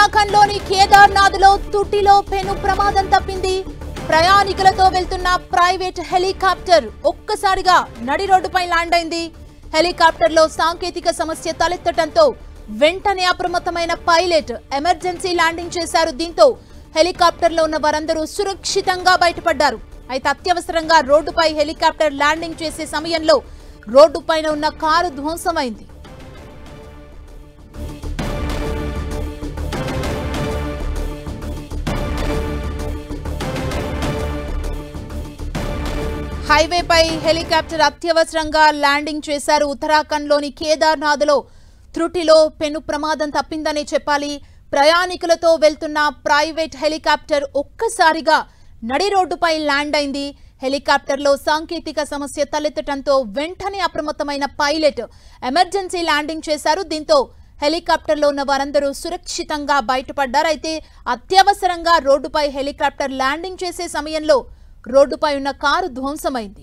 ఉత్తరాఖండ్లోని కేదార్నాథ్లో తుటిలో పెను ప్రమాదం తప్పింది. ప్రయాణికులతో వెళ్తున్న ప్రైవేట్ హెలికాప్టర్ ఒక్కసారిగా నడి రోడ్డుపై ల్యాండ్ అయింది. హెలికాప్టర్లో సాంకేతిక సమస్య తలెత్తడంతో వెంటనే అప్రమత్తమైన పైలట్ ఎమర్జెన్సీ ల్యాండింగ్ చేశారు. దీంతో హెలికాప్టర్లో ఉన్న వారందరూ సురక్షితంగా బయటపడ్డారు. అయితే అత్యవసరంగా రోడ్డుపై హెలికాప్టర్ ల్యాండింగ్ చేసే సమయంలో రోడ్డుపైన ఉన్న కారు ధ్వంసమైంది. హైవేపై హెలికాప్టర్ అత్యవసరంగా ల్యాండింగ్ చేశారు. ఉత్తరాఖండ్లోని కేదార్నాథ్లో త్రుటిలో పెను ప్రమాదం తప్పిందనే చెప్పాలి. ప్రయాణికులతో వెళ్తున్న ప్రైవేట్ హెలికాప్టర్ ఒక్కసారిగా నడి రోడ్డుపై ల్యాండ్ అయింది. హెలికాప్టర్లో సాంకేతిక సమస్య తలెత్తడంతో వెంటనే అప్రమత్తమైన పైలట్ ఎమర్జెన్సీ ల్యాండింగ్ చేశారు. దీంతో హెలికాప్టర్లో ఉన్న వారందరూ సురక్షితంగా బయటపడ్డారు. అయితే అత్యవసరంగా రోడ్డుపై హెలికాప్టర్ ల్యాండింగ్ చేసే సమయంలో రోడ్డుపై ఉన్న కారు ధ్వంసమైంది.